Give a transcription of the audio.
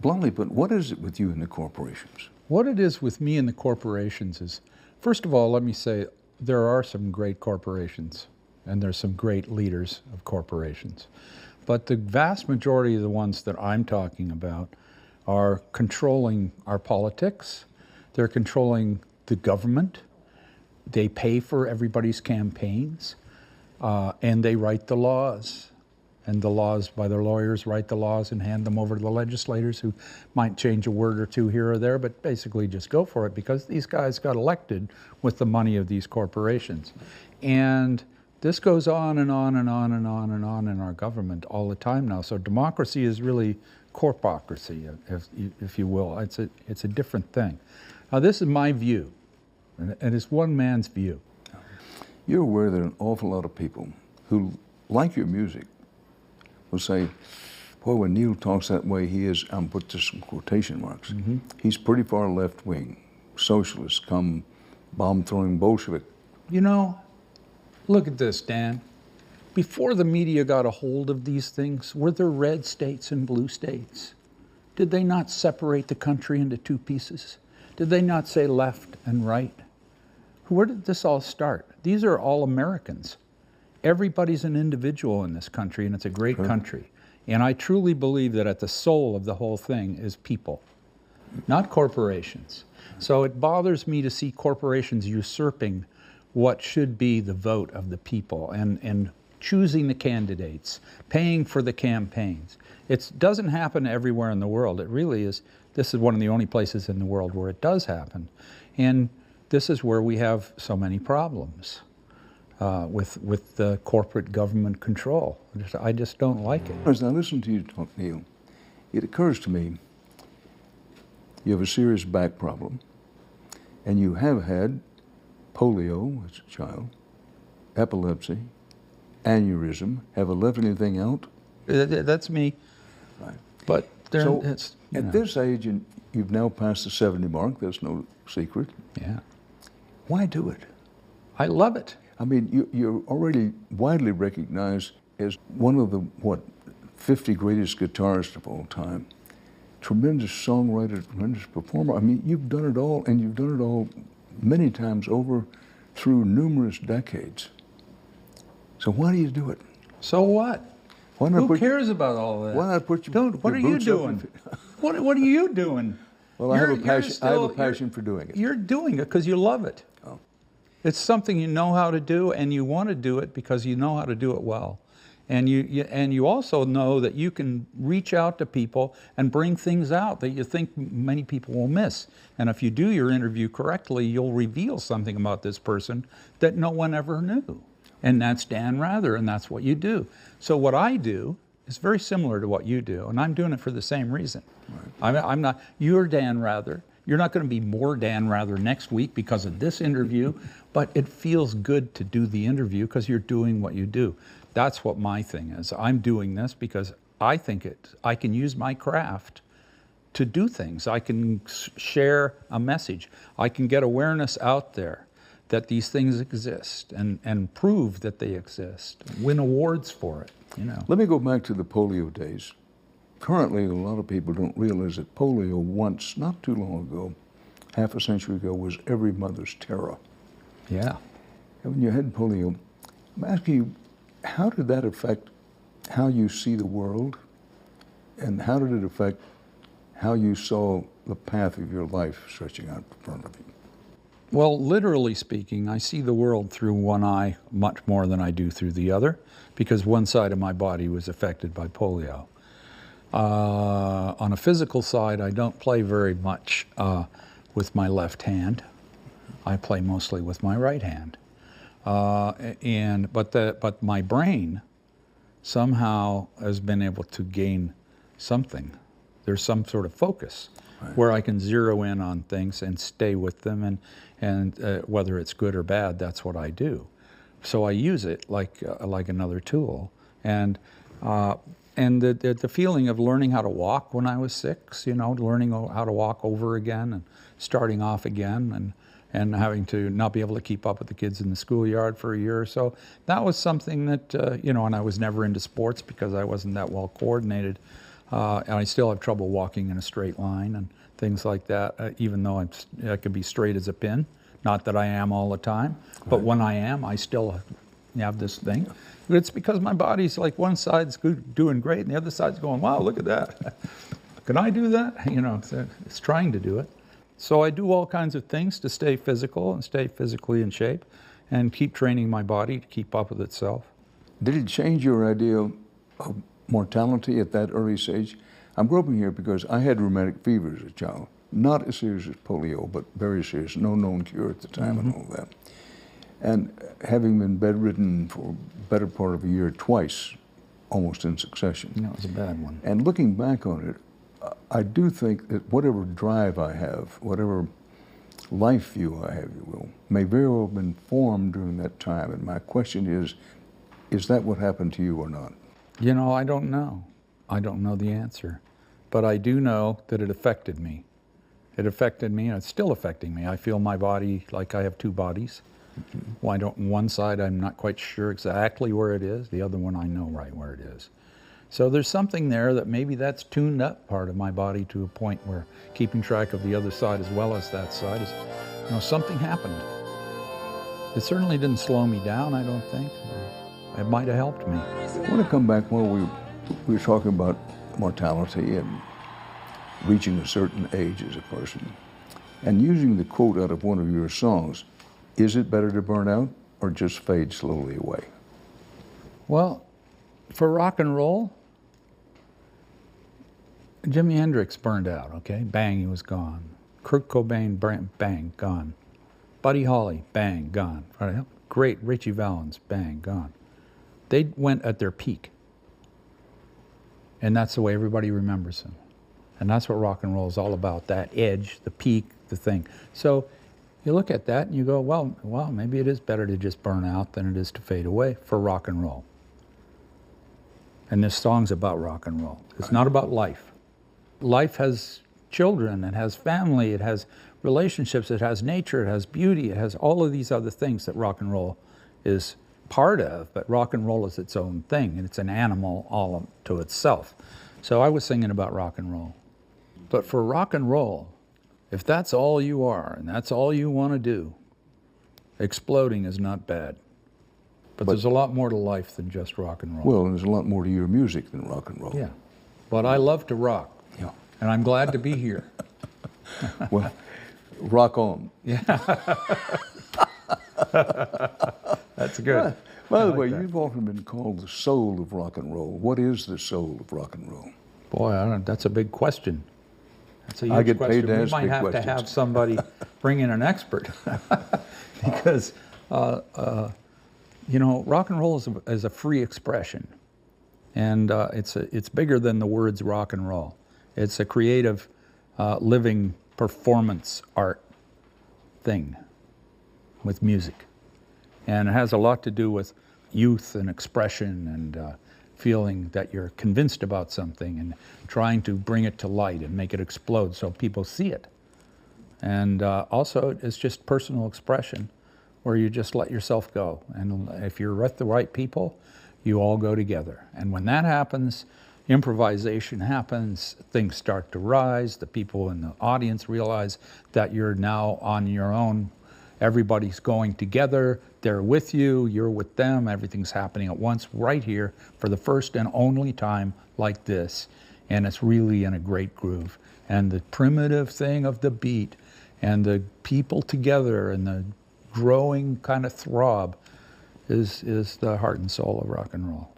bluntly put, what is it with you and the corporations? What it is with me and the corporations is, first of all, let me say, there are some great corporations, and there's some great leaders of corporations. But the vast majority of the ones that I'm talking about are controlling our politics. They're controlling the government. They pay for everybody's campaigns, and they write the laws. And the laws, by their lawyers, write the laws and hand them over to the legislators, who might change a word or two here or there, but basically just go for it, because these guys got elected with the money of these corporations. And this goes on and on and on and on and on in our government all the time now. So democracy is really corpocracy, if you will. It's a different thing. Now, this is my view, and it's one man's view. You're aware that an awful lot of people who like your music will say, boy, when Neil talks that way, he is, I'm put this in quotation marks, he's pretty far left wing, socialist, come bomb-throwing Bolshevik. You know, look at this, Dan. Before the media got a hold of these things, were there red states and blue states? Did they not separate the country into two pieces? Did they not say left and right? Where did this all start? These are all Americans. Everybody's an individual in this country, and it's a great country. And I truly believe that at the soul of the whole thing is people, not corporations. So it bothers me to see corporations usurping what should be the vote of the people, and choosing the candidates, paying for the campaigns. It doesn't happen everywhere in the world. It really is. This is one of the only places in the world where it does happen. And this is where we have so many problems. With the corporate government control. I just don't like it. As I listen to you talk, Neil, it occurs to me you have a serious back problem, and you have had polio as a child, epilepsy, aneurysm. Have I left anything out? That's me. Right. But so at this age, and you've now passed the 70 mark, that's no secret. Yeah. Why do it? I love it. I mean, you're already widely recognized as one of the, 50 greatest guitarists of all time. Tremendous songwriter, tremendous performer. I mean, you've done it all, and you've done it all many times over through numerous decades. So why do you do it? So what? Who cares about all that? Why not put your what are you doing? What are you doing? Well, I have a passion for doing it. You're doing it because you love it. Oh. It's something you know how to do, and you want to do it because you know how to do it well. And you also know that you can reach out to people and bring things out that you think many people will miss. And if you do your interview correctly, you'll reveal something about this person that no one ever knew. And that's Dan Rather, and that's what you do. So what I do is very similar to what you do, and I'm doing it for the same reason. Right. I'm not, you're Dan Rather. You're not going to be more Dan Rather next week because of this interview, but it feels good to do the interview because you're doing what you do. That's what my thing is. I'm doing this because I think I can use my craft to do things. I can share a message. I can get awareness out there that these things exist, and prove that they exist, win awards for it, you know. Let me go back to the polio days. Currently, a lot of people don't realize that polio once, not too long ago, half a century ago, was every mother's terror. Yeah. And when you had polio, I'm asking you, how did that affect how you see the world, and how did it affect how you saw the path of your life stretching out in front of you? Well, literally speaking, I see the world through one eye much more than I do through the other, because one side of my body was affected by polio. On a physical side, I don't play very much with my left hand. I play mostly with my right hand. But my brain somehow has been able to gain something. There's some sort of focus. Right. Where I can zero in on things and stay with them, and whether it's good or bad, that's what I do. So I use it like another tool. And the feeling of learning how to walk when I was 6, you know, learning how to walk over again and starting off again, and having to not be able to keep up with the kids in the schoolyard for a year or so. That was something that, you know, and I was never into sports because I wasn't that well coordinated. and I still have trouble walking in a straight line and things like that, even though I can be straight as a pin. Not that I am all the time, but when I am, I still have this thing. It's because my body's like one side's doing great and the other side's going, wow, look at that. Can I do that? You know, it's trying to do it. So I do all kinds of things to stay physical and stay physically in shape and keep training my body to keep up with itself. Did it change your idea of mortality at that early stage? I'm groping here because I had rheumatic fever as a child. Not as serious as polio, but very serious, no known cure at the time and all that. And having been bedridden for a better part of a year twice, almost in succession. That was a bad one. And looking back on it, I do think that whatever drive I have, whatever life view I have, you will, may very well have been formed during that time. And my question is that what happened to you or not? You know, I don't know. I don't know the answer. But I do know that it affected me. It affected me, and it's still affecting me. I feel my body like I have two bodies. One side I'm not quite sure exactly where it is. The other one I know right where it is. So there's something there that maybe that's tuned up part of my body to a point where keeping track of the other side as well as that side is, you know, something happened. It certainly didn't slow me down, I don't think. It might have helped me. I want to come back where we were talking about mortality and reaching a certain age as a person, and using the quote out of one of your songs, is it better to burn out or just fade slowly away? Well, for rock and roll, Jimi Hendrix burned out, okay? Bang, he was gone. Kurt Cobain, bang, gone. Buddy Holly, bang, gone. Great Richie Valens, bang, gone. They went at their peak. And that's the way everybody remembers them. And that's what rock and roll is all about, that edge, the peak, the thing. So you look at that and you go, well, maybe it is better to just burn out than it is to fade away for rock and roll. And this song's about rock and roll. It's not about life. Life has children, it has family, it has relationships, it has nature, it has beauty, it has all of these other things that rock and roll is part of, but rock and roll is its own thing, and it's an animal all to itself. So I was singing about rock and roll. But for rock and roll, if that's all you are, and that's all you want to do, exploding is not bad. But there's a lot more to life than just rock and roll. Well, and there's a lot more to your music than rock and roll. Yeah. But I love to rock. Yeah. And I'm glad to be here. Well, rock on. Yeah. That's good. By the way, you've often been called the soul of rock and roll. What is the soul of rock and roll? Boy, that's a big question. That's a huge I get question. paid to ask We might big have questions. to have somebody bring in an expert. Because, you know, rock and roll is a free expression. And it's bigger than the words rock and roll. It's a creative, living performance art thing with music. And it has a lot to do with youth and expression and feeling that you're convinced about something and trying to bring it to light and make it explode so people see it. And also, it's just personal expression where you just let yourself go. And if you're with the right people, you all go together. And when that happens, improvisation happens, things start to rise, the people in the audience realize that you're now on your own. Everybody's going together, they're with you, you're with them, everything's happening at once right here for the first and only time like this. And it's really in a great groove. And the primitive thing of the beat and the people together and the growing kind of throb is the heart and soul of rock and roll.